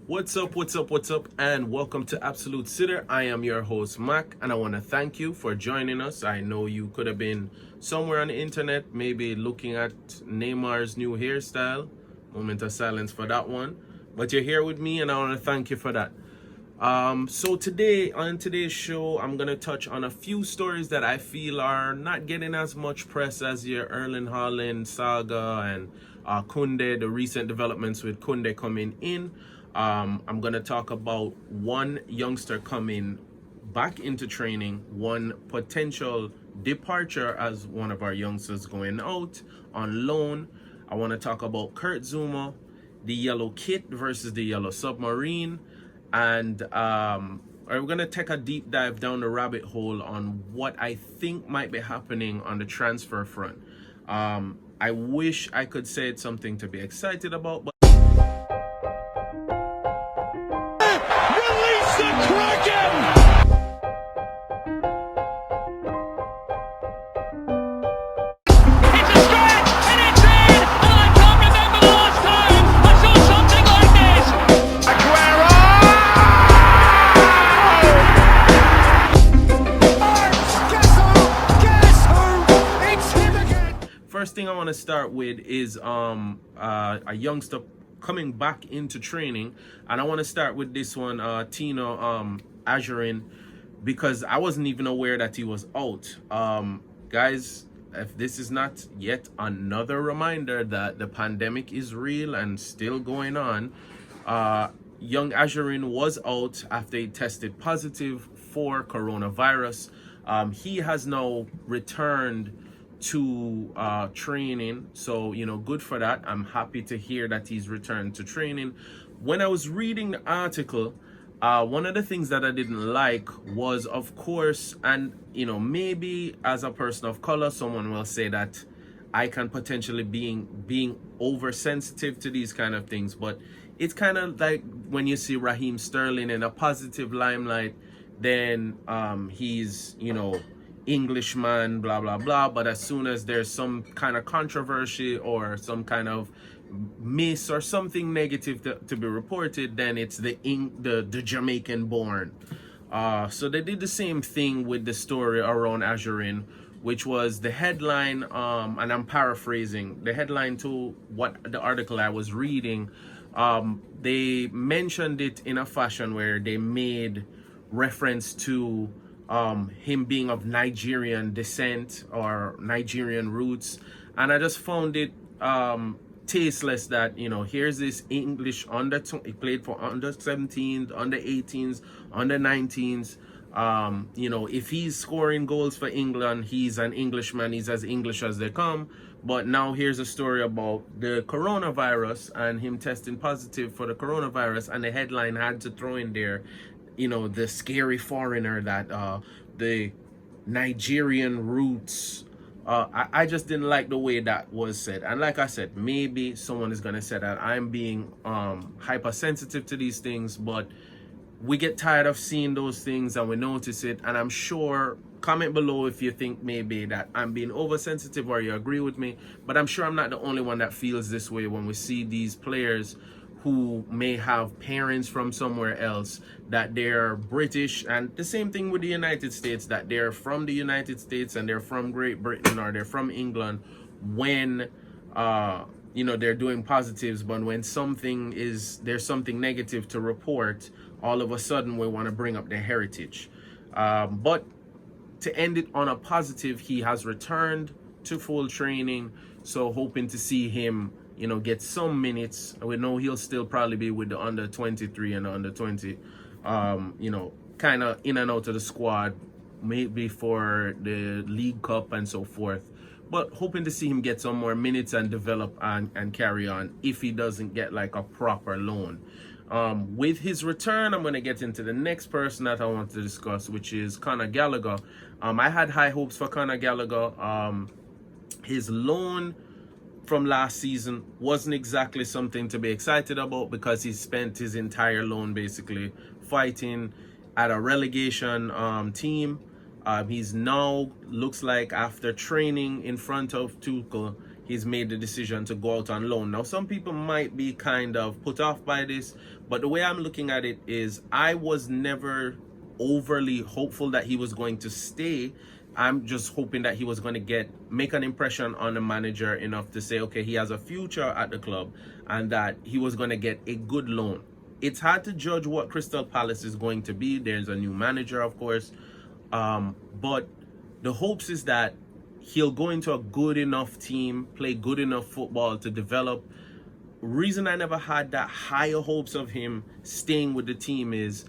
What's up, and welcome to Absolute Sitter. I am your host, Mac, and I want to thank you for joining us. I know you could have been somewhere on the internet, maybe looking at Neymar's new hairstyle. Moment of silence for that one. But you're here with me, and I want to thank you for that. So today, on today's show, I'm going to touch on a few stories that I feel are not getting as much press as your Erling Haaland saga and Kunde, the recent developments with Kunde coming in. I'm going to talk about one youngster coming back into training, one potential departure as one of our youngsters going out on loan. I want to talk about Kurt Zouma, the yellow kit versus the yellow submarine, and we're going to take a deep dive down the rabbit hole on what I think might be happening on the transfer front. I wish I could say it's something to be excited about, but Release the Kraken! It's a stretch, and it's in! And I can't remember the last time I saw something like this! Aguero! Guess who? It's him again! first thing I want to start with is a youngster coming back into training, and I want to start with this one, Tino Ajurin, because I wasn't even aware that he was out. Guys, if this is not yet another reminder that the pandemic is real and still going on, young Ajurin was out after he tested positive for coronavirus. He has now returned to training, so good for that. I'm happy to hear that he's returned to training. When I was reading the article, one of the things that I didn't like was, of course, and maybe as a person of color, someone will say that I can potentially being oversensitive to these kind of things, but it's kind of like when you see Raheem Sterling in a positive limelight, then he's Englishman, blah blah blah. But as soon as there's some kind of controversy or some kind of miss or something negative to be reported, then it's the Jamaican born. So they did the same thing with the story around Ajurin, which was the headline, and I'm paraphrasing the headline to what the article I was reading. They mentioned it in a fashion where they made reference to him being of Nigerian descent or Nigerian roots, and I just found it tasteless that here's this English he played for under 17s, under 18s, under 19s. If he's scoring goals for England, he's an Englishman, he's as English as they come. But now here's a story about the coronavirus and him testing positive for the coronavirus, and the headline had to throw in there the scary foreigner that the Nigerian roots. I just didn't like the way that was said. And like I said, maybe someone is going to say that I'm being hypersensitive to these things, but we get tired of seeing those things and we notice it. And I'm sure, comment below if you think maybe that I'm being oversensitive or you agree with me, but I'm sure I'm not the only one that feels this way when we see these players who may have parents from somewhere else, that they're British, and the same thing with the United States, that they're from the United States and they're from Great Britain or they're from England when they're doing positives, but when there's something negative to report, all of a sudden we want to bring up their heritage. But to end it on a positive, he has returned to full training, so hoping to see him get some minutes. We know he'll still probably be with the under 23 and the under 20, kind of in and out of the squad, maybe for the League Cup and so forth. But hoping to see him get some more minutes and develop and carry on if he doesn't get like a proper loan. With his return, I'm going to get into the next person that I want to discuss, which is Conor Gallagher. I had high hopes for Conor Gallagher. His loan from last season wasn't exactly something to be excited about, because he spent his entire loan basically fighting at a relegation team. He's now, looks like after training in front of Tuchel, he's made the decision to go out on loan. Now, some people might be kind of put off by this, but the way I'm looking at it is I was never overly hopeful that he was going to stay. I'm just hoping that he was going to make an impression on the manager enough to say, okay, he has a future at the club, and that he was going to get a good loan. It's hard to judge what Crystal Palace is going to be. There's a new manager, of course, but the hopes is that he'll go into a good enough team, play good enough football to develop. Reason I never had that higher hopes of him staying with the team is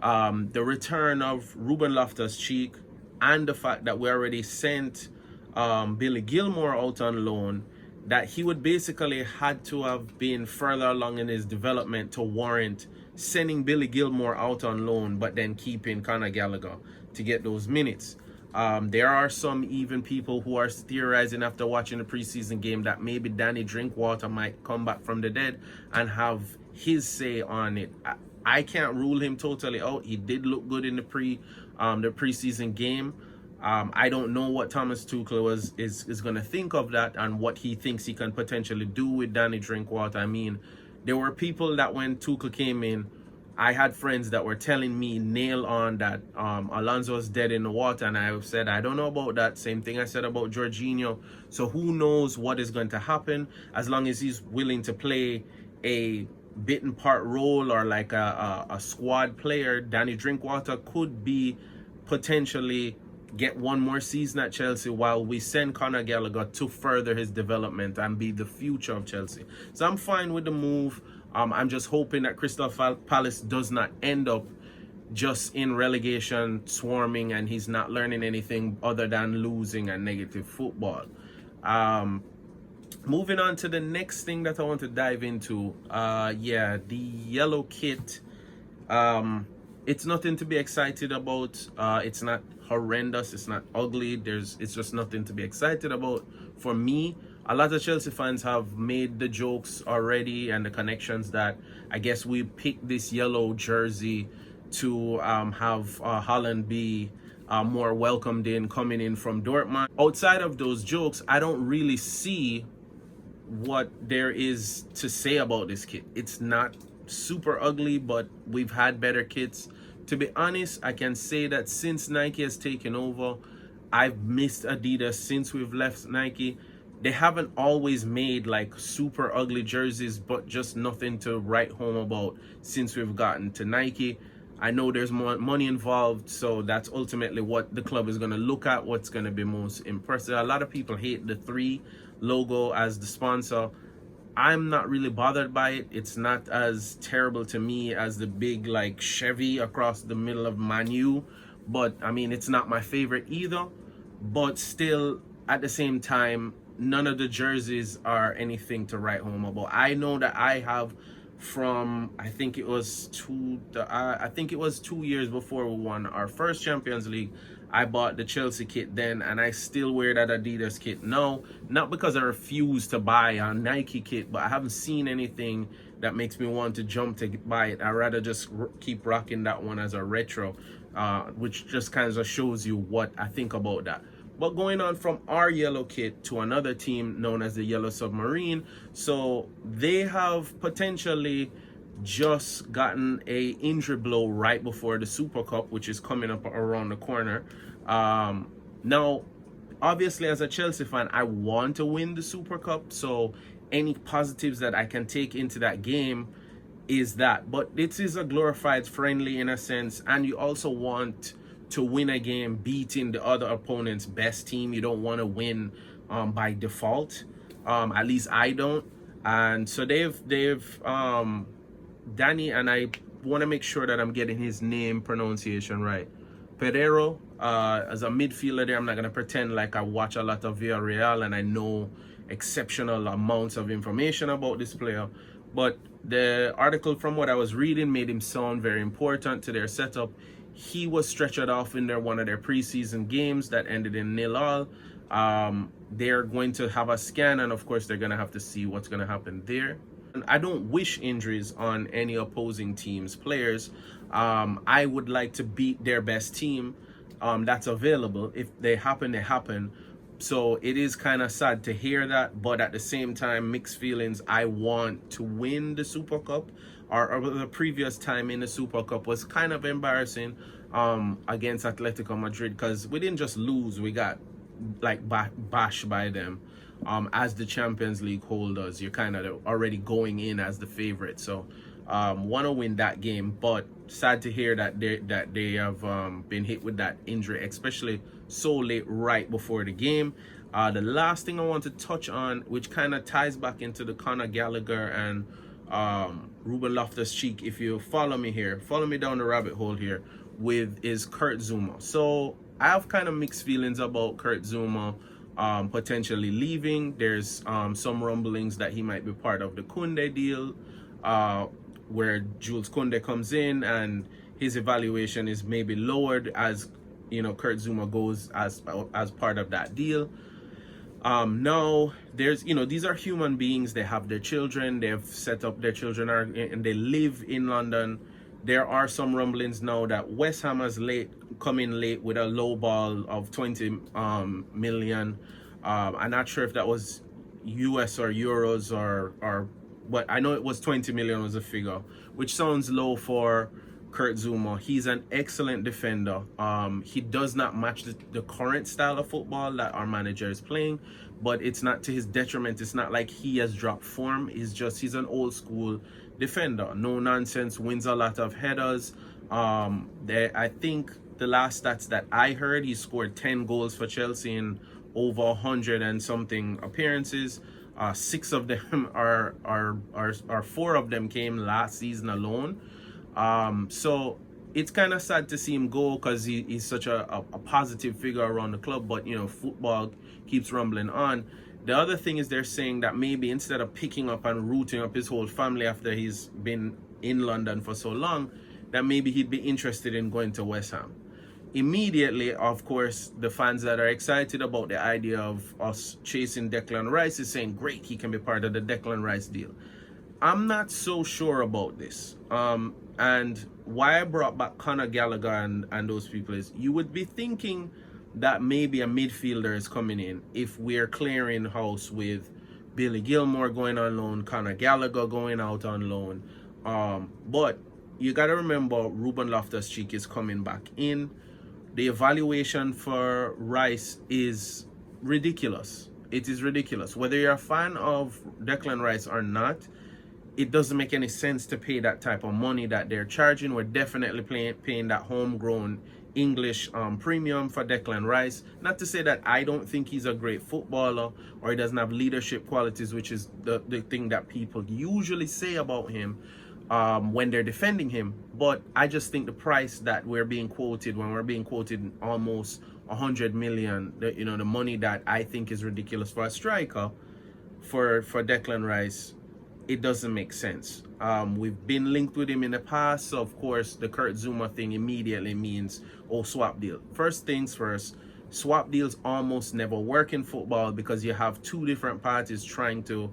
the return of Ruben Loftus-Cheek, and the fact that we already sent Billy Gilmore out on loan, that he would basically had to have been further along in his development to warrant sending Billy Gilmore out on loan, but then keeping Conor Gallagher to get those minutes. There are some even people who are theorizing after watching the preseason game that maybe Danny Drinkwater might come back from the dead and have his say on it. I can't rule him totally out. He did look good in the preseason game. I don't know what Thomas Tuchel is going to think of that and what he thinks he can potentially do with Danny Drinkwater. I mean, there were people that when Tuchel came in, I had friends that were telling me nail on that Alonso's dead in the water, and I said I don't know about that. Same thing I said about Jorginho. So who knows what is going to happen? As long as he's willing to play a bitten part role or like a squad player, Danny Drinkwater could be potentially get one more season at Chelsea while we send Conor Gallagher to further his development and be the future of Chelsea. So I'm fine with the move. I'm just hoping that Crystal Palace does not end up just in relegation swarming and he's not learning anything other than losing and negative football. Moving on to the next thing that I want to dive into, the yellow kit. It's nothing to be excited about. It's not horrendous. It's not ugly. It's just nothing to be excited about. For me, a lot of Chelsea fans have made the jokes already and the connections that I guess we picked this yellow jersey to have Holland be more welcomed in coming in from Dortmund. Outside of those jokes, I don't really see what there is to say about this kit. It's not super ugly, but we've had better kits. To be honest, I can say that since Nike has taken over, I've missed Adidas since we've left Nike. They haven't always made like super ugly jerseys, but just nothing to write home about since we've gotten to Nike. I know there's more money involved, so that's ultimately what the club is going to look at, what's going to be most impressive. A lot of people hate the 3 logo as the sponsor. I'm not really bothered by it. It's not as terrible to me as the big like Chevy across the middle of Manu, but I mean, it's not my favorite either. But still, at the same time, none of the jerseys are anything to write home about. I know that I have from I think it was 2 years before we won our first Champions League. I bought the Chelsea kit then, and I still wear that Adidas kit now. Not because I refuse to buy a Nike kit, but I haven't seen anything that makes me want to jump to buy it. I'd rather just keep rocking that one as a retro, which just kind of shows you what I think about that. But going on from our yellow kit to another team known as the Yellow Submarine. So they have potentially just gotten a injury blow right before the Super Cup, which is coming up around the corner. Now, obviously, as a Chelsea fan, I want to win the Super Cup. So any positives that I can take into that game is that. But it is a glorified friendly in a sense. And you also want to win a game beating the other opponent's best team. You don't want to win by default. At least I don't. And so they've Danny, and I want to make sure that I'm getting his name pronunciation right. Pereiro, as a midfielder there, I'm not going to pretend like I watch a lot of Villarreal and I know exceptional amounts of information about this player. But the article from what I was reading made him sound very important to their setup. He was stretchered off in one of their preseason games that ended in 0-0. They're going to have a scan, and of course they're going to have to see what's going to happen there. And I don't wish injuries on any opposing team's players. I would like to beat their best team that's available. If they happen, they happen. So it is kind of sad to hear that, but at the same time, mixed feelings. I want to win the Super Cup. Or the previous time in the Super Cup was kind of embarrassing against Atletico Madrid, because we didn't just lose, we got like bashed by them. As the Champions League holders, you're kind of already going in as the favorite. So want to win that game, but sad to hear that they have been hit with that injury, especially so late right before the game. The last thing I want to touch on, which kind of ties back into the Conor Gallagher and Ruben Loftus-Cheek, if you follow me here, follow me down the rabbit hole here, is Kurt Zouma. So I have kind of mixed feelings about Kurt Zouma potentially leaving. There's some rumblings that he might be part of the Koundé deal, where Jules Koundé comes in and his evaluation is maybe lowered as, you know, Kurt Zouma goes as part of that deal. Now there's, you know, these are human beings. They have their children. They've set up their children and they live in London. There are some rumblings now that West Ham has come in late with a low ball of 20 million. I'm not sure if that was US or euros or but I know it was 20 million was a figure, which sounds low for Kurt Zouma. He's an excellent defender. He does not match the current style of football that our manager is playing, but it's not to his detriment. It's not like he has dropped form. He's an old school defender. No nonsense, wins a lot of headers. I think the last stats that I heard, he scored 10 goals for Chelsea in over 100 and something appearances. 6 of them are 4 of them came last season alone. So it's kind of sad to see him go, because he's such a positive figure around the club, but you know, football keeps rumbling on. The other thing is, they're saying that maybe instead of picking up and rooting up his whole family after he's been in London for so long, that maybe he'd be interested in going to West Ham. Immediately, of course, the fans that are excited about the idea of us chasing Declan Rice is saying, great, he can be part of the Declan Rice deal. I'm not so sure about this. And why I brought back Conor Gallagher and those people is, you would be thinking that maybe a midfielder is coming in if we're clearing house with Billy Gilmore going on loan, Conor Gallagher going out on loan. But you got to remember, Ruben Loftus-Cheek is coming back in. The evaluation for Rice is ridiculous. It is ridiculous. Whether you're a fan of Declan Rice or not, it doesn't make any sense to pay that type of money that they're charging. We're definitely paying that homegrown English premium for Declan Rice. Not to say that I don't think he's a great footballer or he doesn't have leadership qualities, which is the thing that people usually say about him when they're defending him. But I just think the price that we're being quoted, when we're being quoted almost 100 million, the money that I think is ridiculous for a striker, for Declan Rice, it doesn't make sense. We've been linked with him in the past, so of course the Kurt Zouma thing immediately means, oh, swap deal. First things first, swap deals almost never work in football, because you have 2 different parties trying to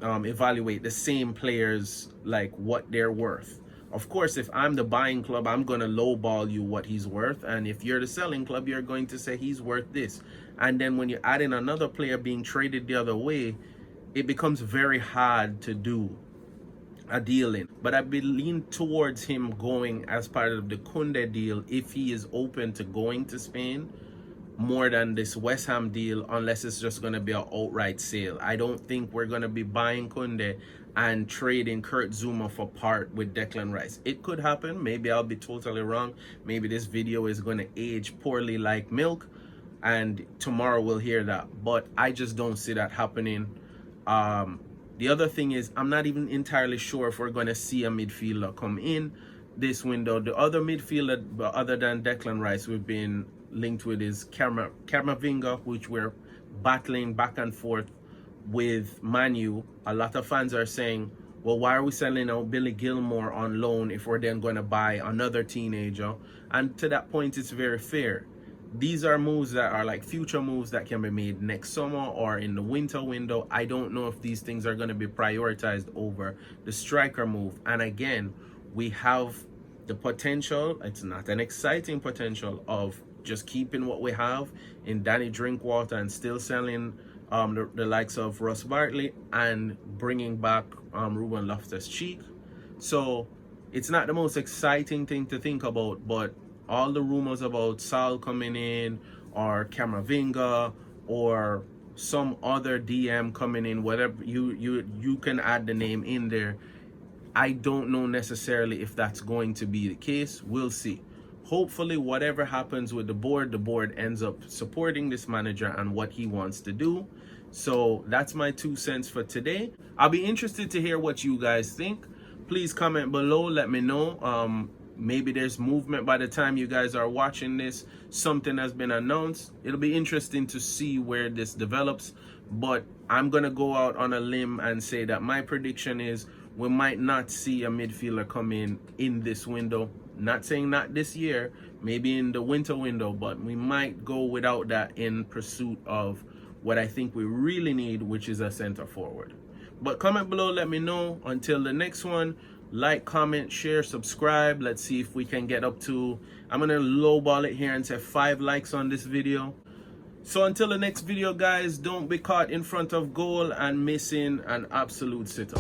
evaluate the same players, like what they're worth. Of course, if I'm the buying club, I'm going to lowball you what he's worth, and if you're the selling club, you're going to say he's worth this. And then when you add in another player being traded the other way, it becomes very hard to do a deal in. But I lean towards him going as part of the Koundé deal if he is open to going to Spain, more than this West Ham deal, unless it's just going to be an outright sale. I don't think we're going to be buying Koundé and trading Kurt Zouma for part with Declan Rice. It could happen. Maybe I'll be totally wrong. Maybe this video is going to age poorly like milk, and tomorrow we'll hear that. But I just don't see that happening. The other thing is, I'm not even entirely sure if we're going to see a midfielder come in this window. The other midfielder other than Declan Rice we've been linked with is Camavinga, which we're battling back and forth with Manu. A lot of fans are saying, well, why are we selling out Billy Gilmore on loan if we're then going to buy another teenager? And to that point, it's very fair. These are moves that are like future moves that can be made next summer or in the winter window. I don't know if these things are going to be prioritized over the striker move. And again, we have the potential, it's not an exciting potential, of just keeping what we have in Danny Drinkwater and still selling the likes of Russ Bartley and bringing back Ruben Loftus-Cheek. So it's not the most exciting thing to think about, but all the rumors about Sal coming in or Camavinga or some other DM coming in, whatever, you can add the name in there. I don't know necessarily if that's going to be the case. We'll see. Hopefully, whatever happens with the board ends up supporting this manager and what he wants to do. So that's my 2 cents for today. I'll be interested to hear what you guys think. Please comment below. Let me know. Maybe there's movement by the time you guys are watching this. Something has been announced. It'll be interesting to see where this develops. But I'm going to go out on a limb and say that my prediction is we might not see a midfielder come in this window. Not saying not this year, maybe in the winter window, but we might go without that in pursuit of what I think we really need, which is a center forward. But comment below, let me know. Until the next one, like, comment, share, subscribe. Let's see if we can get up to, I'm gonna lowball it here and say 5 likes on this video. So until the next video, guys, don't be caught in front of goal and missing an absolute sitter.